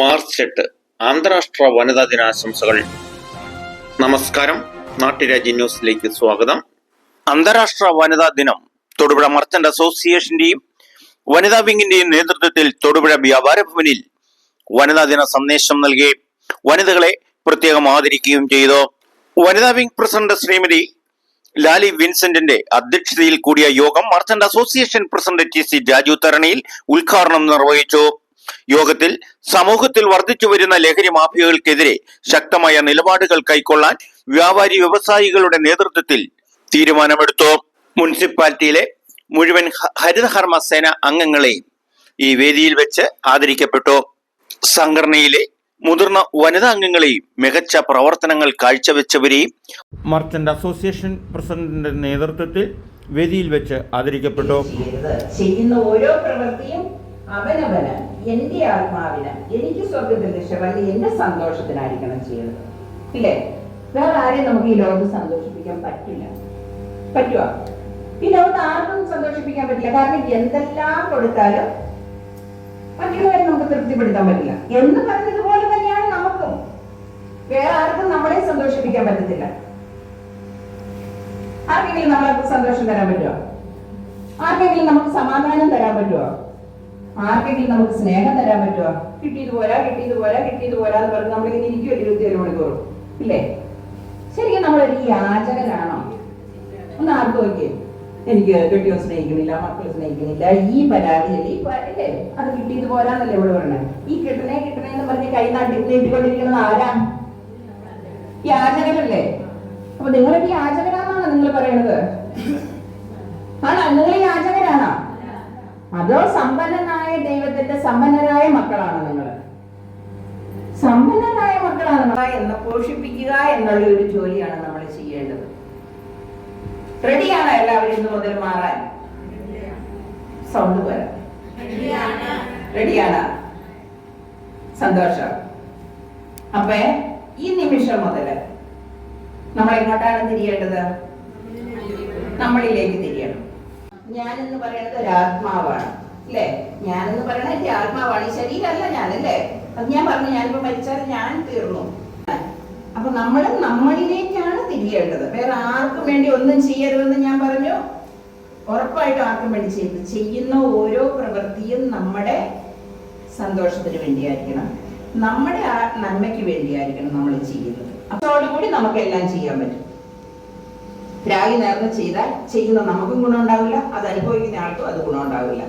March 8 അന്താരാഷ്ട്ര വനിതാ ദിനാശംസകൾ. നമസ്കാരം, നാട്ടുരാജ്യ ന്യൂസിലേക്ക് സ്വാഗതം. അന്താരാഷ്ട്ര വനിതാ ദിനം തൊടുപുഴ മർച്ചന്റ് അസോസിയേഷന്റെയും വനിതാ വിങ്ങിന്റെയും നേതൃത്വത്തിൽ തൊടുപുഴ വ്യാപാര ഭവനിൽ വനിതാ ദിന സന്ദേശം നൽകി വനിതകളെ പ്രത്യേകം ആദരിക്കുകയും ചെയ്തു. വനിതാ വിംഗ് പ്രസിഡന്റ് ശ്രീമതി ലാലി വിൻസെന്റിന്റെ അധ്യക്ഷതയിൽ കൂടിയ യോഗം മർച്ചന്റ് അസോസിയേഷൻ പ്രസിഡന്റ് ടി.സി. രാജു തരണിയിൽ ഉദ്ഘാടനം നിർവഹിച്ചു. യോഗത്തിൽ സമൂഹത്തിൽ വർദ്ധിച്ചു വരുന്ന ലഹരി മാഫിയകൾക്കെതിരെ ശക്തമായ നിലപാടുകൾ കൈക്കൊള്ളാൻ വ്യാപാരി വ്യവസായികളുടെ നേതൃത്വത്തിൽ തീരുമാനമെടുത്തു. മുനിസിപ്പാലിറ്റിയിലെ മുഴുവൻ ഹരിതകർമ്മ സേന അംഗങ്ങളെയും ഈ വേദിയിൽ വെച്ച് ആദരിക്കപ്പെട്ടു. സംഘടനയിലെ മുതിർന്ന വനിതാ അംഗങ്ങളെയും മികച്ച പ്രവർത്തനങ്ങൾ കാഴ്ചവെച്ചവരെയും മർച്ചന്റ് അസോസിയേഷൻ പ്രസിഡന്റിന്റെ നേതൃത്വത്തിൽ വേദിയിൽ വെച്ച് ആദരിക്കപ്പെട്ടു. ചെയ്യുന്ന ഓരോ പ്രവൃത്തിയും അവനവന്, എന്റെ ആത്മാവിന്, എനിക്ക് സ്വർഗത്തിൽ രക്ഷപ്പെട്ട് എന്റെ സന്തോഷത്തിനായിരിക്കണം ചെയ്യുന്നത്. ഇല്ലേ? വേറെ ആരെയും നമുക്ക് ഈ ലോകത്ത് സന്തോഷിപ്പിക്കാൻ പറ്റില്ല. പറ്റുക? ഈ ലോകത്ത് ആർക്കും സന്തോഷിപ്പിക്കാൻ പറ്റില്ല. കാരണം എന്തെല്ലാം കൊടുത്താലും മറ്റുള്ളവരെ നമുക്ക് തൃപ്തിപ്പെടുത്താൻ പറ്റില്ല എന്ന് പറഞ്ഞതുപോലെ തന്നെയാണ് നമുക്കും. വേറെ ആർക്കും നമ്മളെ സന്തോഷിപ്പിക്കാൻ പറ്റത്തില്ല. ആർക്കെങ്കിലും നമ്മൾക്ക് സന്തോഷം തരാൻ പറ്റുമോ? ആർക്കെങ്കിലും നമുക്ക് സമാധാനം തരാൻ പറ്റുമോ? ആർക്കെങ്കിലും നമുക്ക് സ്നേഹം തരാൻ പറ്റുമോ? കിട്ടിയത് പോരാ എന്ന് പറഞ്ഞ് നമ്മളിങ്ങനെ ഇരിക്കും 24 മണിക്കൂറും. ഇല്ലേ? ശരിക്കും നമ്മളൊരു യാചകനാണോ? ഒന്ന് ആർക്കും നോക്കിയേ. എനിക്ക് കെട്ടിയോ സ്നേഹിക്കുന്നില്ല, മക്കൾ സ്നേഹിക്കുന്നില്ല, ഈ പരാതിയല്ലേ അല്ലേ? അത് കിട്ടിയത് പോരാന്നല്ലേ ഇവിടെ പറഞ്ഞത്. ഈ കിട്ടണേന്ന് പറഞ്ഞ് കൈ നീട്ടിക്കൊണ്ടിരിക്കുന്നത് ആരാ? യാചകനല്ലേ? അപ്പൊ നിങ്ങളൊക്കെ യാചകനാണെന്നാണ് നിങ്ങൾ പറയണത്? ആണോ? നിങ്ങൾ യാചകരാണോ? അതോ സമ്പന്നനായ ദൈവത്തിന്റെ സമ്പന്നരായ മക്കളാണ് നിങ്ങൾ? സമ്പന്നരായ മക്കളാണ് എന്ന് പോഷിപ്പിക്കുക എന്നുള്ള ഒരു ജോലിയാണ് നമ്മൾ ചെയ്യേണ്ടത്. റെഡിയാണോ എല്ലാവരും ഇന്ന് മുതൽ മാറാൻ? സൗണ്ട് പോലെ റെഡിയാണ്. സന്തോഷം. അപ്പൊ ഈ നിമിഷം മുതല് നമ്മൾ എങ്ങോട്ടാണ് തിരിയേണ്ടത്? നമ്മളിലേക്ക് തിരിയണം. ഞാനെന്ന് പറയുന്നത് ഒരു ആത്മാവാണ്, അല്ലേ? ഞാനെന്ന് പറയുന്നത് എന്റെ ആത്മാവാണ്, ഈ ശരീരമല്ല ഞാനല്ലേ? അത് ഞാൻ പറഞ്ഞു. ഞാനിപ്പോ മരിച്ചാൽ ഞാൻ തീർന്നു. അപ്പൊ നമ്മളിലേക്കാണ് തിരിയേണ്ടത്. വേറെ ആർക്കും വേണ്ടി ഒന്നും ചെയ്യരുതെന്ന് ഞാൻ പറഞ്ഞു. ഉറപ്പായിട്ടും ആർക്കും വേണ്ടി ചെയ്യുന്ന ഓരോ പ്രവൃത്തിയും നമ്മുടെ സന്തോഷത്തിന് വേണ്ടിയായിരിക്കണം, നമ്മുടെ നന്മയ്ക്ക് വേണ്ടിയായിരിക്കണം നമ്മൾ ചെയ്യുന്നത്. അതോടുകൂടി നമുക്കെല്ലാം ചെയ്യാൻ പറ്റും. രാഗി നേർന്ന് ചെയ്താൽ ചെയ്യുന്ന നമുക്കും ഗുണം ഉണ്ടാവില്ല, അത് അനുഭവിക്കുന്ന ആൾക്കും അത് ഗുണം ഉണ്ടാവില്ല.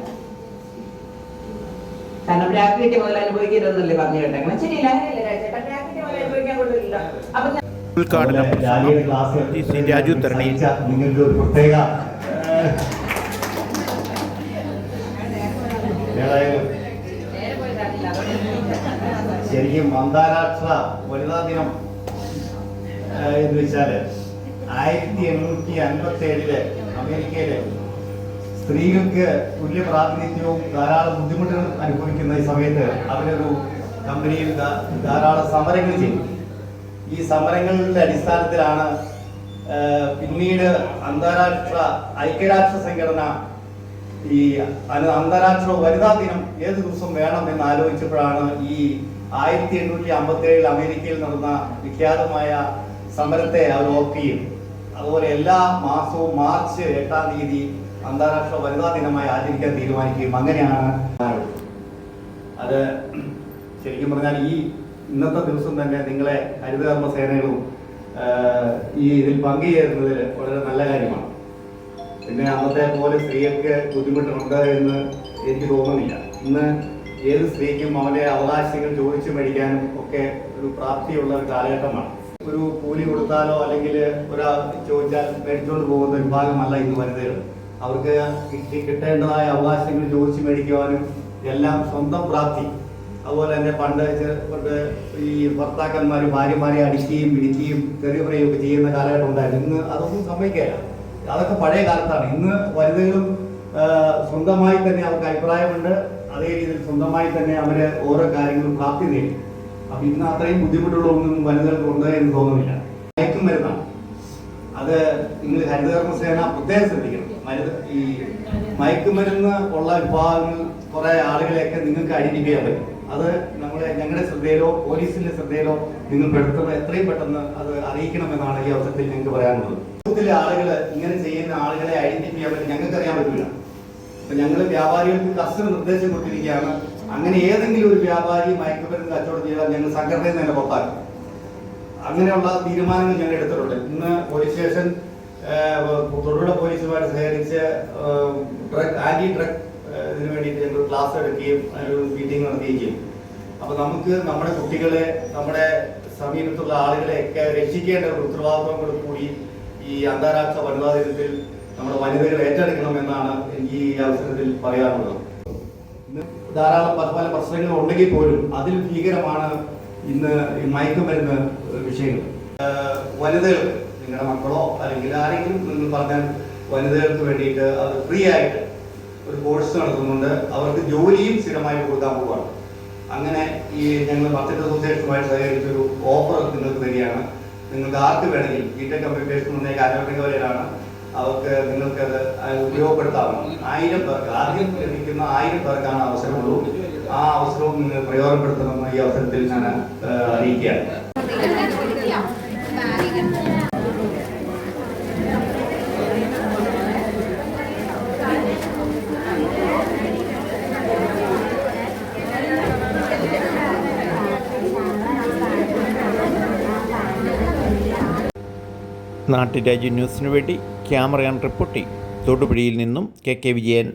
കാരണം രാഗി കിട്ടിയ മുതൽ അനുഭവിക്കരുതെന്നല്ലേ പറഞ്ഞു കേട്ടേക്കണം. ശരിയല്ല? അങ്ങനെയല്ലേ രാജേട്ടാ? രാഗി കിട്ടിയ മുതൽ അനുഭവിക്കാൻ കൊള്ളില്ല. അപ്പൊ ഉദ്ഘാടനം ടി.സി. രാജു തരണിയിൽ. നിങ്ങൾക്ക് ഒരു പ്രത്യേക ശരിക്കും അന്താരാഷ്ട്ര വനിതാ ദിനം എന്ന് വെച്ചാല് 1857 അമേരിക്കയിലെ സ്ത്രീകൾക്ക് തുല്യ പ്രാതിനിധ്യവും ധാരാളം ബുദ്ധിമുട്ടുകൾ അനുഭവിക്കുന്ന ഈ സമയത്ത് അവരൊരു കമ്പനിയിൽ ധാരാളം സമരങ്ങൾ ചെയ്തു. ഈ സമരങ്ങളുടെ അടിസ്ഥാനത്തിലാണ് പിന്നീട് അന്താരാഷ്ട്ര ഐക്യരാഷ്ട്ര സംഘടന ഈ അന്താരാഷ്ട്ര വനിതാ ദിനം ഏത് ദിവസം വേണം എന്ന് ആലോചിച്ചപ്പോഴാണ് ഈ 1857 അമേരിക്കയിൽ നടന്ന വിഖ്യാതമായ സമരത്തെ അവർ ഓർക്കുകയും അതുപോലെ എല്ലാ മാസവും മാർച്ച് 8-ാം തീയതി അന്താരാഷ്ട്ര വനിതാ ദിനമായി ആചരിക്കാൻ തീരുമാനിക്കുകയും അങ്ങനെയാണ് അത്. ശരിക്കും പറഞ്ഞാൽ ഈ ഇന്നത്തെ ദിവസം തന്നെ നിങ്ങളെ ഹരിതകർമ്മ സേനകളും ഈ ഇതിൽ പങ്കുചേരുന്നതിൽ വളരെ നല്ല കാര്യമാണ്. പിന്നെ അന്നത്തെ പോലെ സ്ത്രീകൾക്ക് ബുദ്ധിമുട്ടുണ്ട് എന്ന് എനിക്ക് തോന്നുന്നില്ല. ഇന്ന് ഏത് സ്ത്രീക്കും അവന്റെ അവകാശങ്ങൾ ചോദിച്ചു മേടിക്കാനും ഒക്കെ ഒരു പ്രാപ്തിയുള്ള ഒരു കാലഘട്ടമാണ്. ഒരു കൂലി കൊടുത്താലോ അല്ലെങ്കിൽ ഒരാൾ ചോദിച്ചാൽ മേടിച്ചുകൊണ്ട് പോകുന്ന വിഭാഗമല്ല ഇന്ന് വനിതകൾ. അവർക്ക് കിട്ടേണ്ടതായ അവകാശങ്ങൾ ചോദിച്ചു മേടിക്കുവാനും എല്ലാം സ്വന്തം പ്രാപ്തി. അതുപോലെ തന്നെ പണ്ട് ഈ ഭർത്താക്കന്മാർ ഭാര്യമാരെ അടിക്കുകയും പിടിക്കുകയും തെറിയുകയും ഒക്കെ ചെയ്യുന്ന കാലഘട്ടം ഉണ്ടായിരുന്നു. ഇന്ന് അതൊന്നും സംഭവിക്കില്ല. അതൊക്കെ പഴയ കാലത്താണ്. ഇന്ന് വനിതകളും സ്വന്തമായി തന്നെ അവർക്ക് അഭിപ്രായമുണ്ട്. അതേ രീതിയിൽ സ്വന്തമായി തന്നെ അവര് ഓരോ കാര്യങ്ങളും പ്രാപ്തി നേടും. അപ്പൊ ഇന്ന് അത്രയും ബുദ്ധിമുട്ടുള്ള ഒന്നും വനിതകൾക്ക് ഉണ്ട് എന്ന് തോന്നുന്നില്ല. മയക്കുമരുന്നാണ് അത്. നിങ്ങൾ ഹരിതകർമ്മ സേന പ്രത്യേകം ശ്രദ്ധിക്കണം. ഈ മയക്കുമരുന്ന് ഉള്ള വിഭാഗങ്ങൾ കുറെ ആളുകളെയൊക്കെ നിങ്ങൾക്ക് ഐഡന്റിഫൈ ചെയ്യാൻ പറ്റും. അത് നമ്മളെ ഞങ്ങളുടെ ശ്രദ്ധയിലോ പോലീസിന്റെ ശ്രദ്ധയിലോ നിങ്ങൾ പെടുത്തുമ്പോൾ എത്രയും പെട്ടെന്ന് അത് അറിയിക്കണമെന്നാണ് ഈ അവസരത്തിൽ ഞങ്ങൾക്ക് പറയാനുള്ളത്. സമൂഹത്തിലെ ആളുകൾ ഇങ്ങനെ ചെയ്യുന്ന ആളുകളെ ഐഡന്റിഫൈ ചെയ്യാൻ പറ്റും, ഞങ്ങൾക്ക് അറിയാൻ പറ്റില്ല. അപ്പൊ ഞങ്ങൾ വ്യാപാരികൾക്ക് കർശന നിർദ്ദേശം കൊടുത്തിരിക്കുകയാണ്. അങ്ങനെ ഏതെങ്കിലും ഒരു വ്യാപാരി മയക്കുമരുന്ന് കച്ചവടം ചെയ്താൽ ഞങ്ങൾ സംഘടനയിൽ തന്നെ പുറത്താക്കും. അങ്ങനെയുള്ള തീരുമാനങ്ങൾ ഞങ്ങൾ എടുത്തിട്ടുണ്ട്. ഇന്ന് പോലീസ് സ്റ്റേഷൻ തൊടുപുഴ പോലീസുമായിട്ട് സഹകരിച്ച് ആന്റി ഡ്രഗ് ഇതിനു വേണ്ടിയിട്ട് ഞങ്ങൾ ക്ലാസ് എടുക്കുകയും ഒരു മീറ്റിംഗ് നടത്തുകയും ചെയ്യും. അപ്പൊ നമുക്ക് നമ്മുടെ കുട്ടികളെ, നമ്മുടെ സമീപത്തുള്ള ആളുകളെയൊക്കെ രക്ഷിക്കേണ്ട ഒരു ഉത്തരവാദിത്വം കൂടി ഈ അന്താരാഷ്ട്ര വനിതാ ദിനത്തിൽ നമ്മുടെ വനിതകൾ ഏറ്റെടുക്കണമെന്നാണ് എനിക്ക് ഈ അവസരത്തിൽ പറയാനുള്ളത്. ഇന്ന് ധാരാളം പല പ്രശ്നങ്ങൾ ഉണ്ടെങ്കിൽ പോലും അതിൽ ഭീകരമാണ് ഇന്ന് ഈ മയക്കുമരുന്ന് വിഷയങ്ങൾ. വനിതകൾ, നിങ്ങളുടെ മക്കളോ അല്ലെങ്കിൽ ആരെങ്കിലും നിങ്ങൾ പറഞ്ഞാൽ വനിതകൾക്ക് വേണ്ടിയിട്ട് അത് ഫ്രീ ആയിട്ട് ഒരു കോഴ്സ് നടത്തുന്നുണ്ട്. അവർക്ക് ജോലിയും സ്ഥിരമായിട്ട് കൊടുക്കാൻ പോവുകയാണ്. അങ്ങനെ ഈ ഞങ്ങൾ മർച്ചന്റ് അസോസിയേഷനുമായിട്ട് സഹകരിച്ചൊരു ഓഫർ നിങ്ങൾക്ക് തരികയാണ്. നിങ്ങൾക്ക് ആർക്ക് വേണമെങ്കിൽ ബിടെക് കമ്പ്യൂട്ടേഷൻ എന്ന കാറ്റഗറിയിലാണ് അവർക്ക് നിങ്ങൾക്കത് ഉപയോഗപ്പെടുത്താവുന്നത്. 1000 പേർക്ക് ആദ്യം ലഭിക്കുന്ന 1000 പേർക്കാണ് അവസരമുള്ളൂ. ആ അവസരവും നിങ്ങൾ പ്രയോജനപ്പെടുത്തണമെന്ന് ഈ അവസരത്തിൽ ഞാൻ അറിയിക്കുകയാണ്. നാട്ടുരാജ്യ ന്യൂസിനു വേണ്ടി ക്യാമറയാൻ റിപ്പോർട്ടിംഗ് തൊടുപുഴയിൽ നിന്നും കെ വിജയൻ.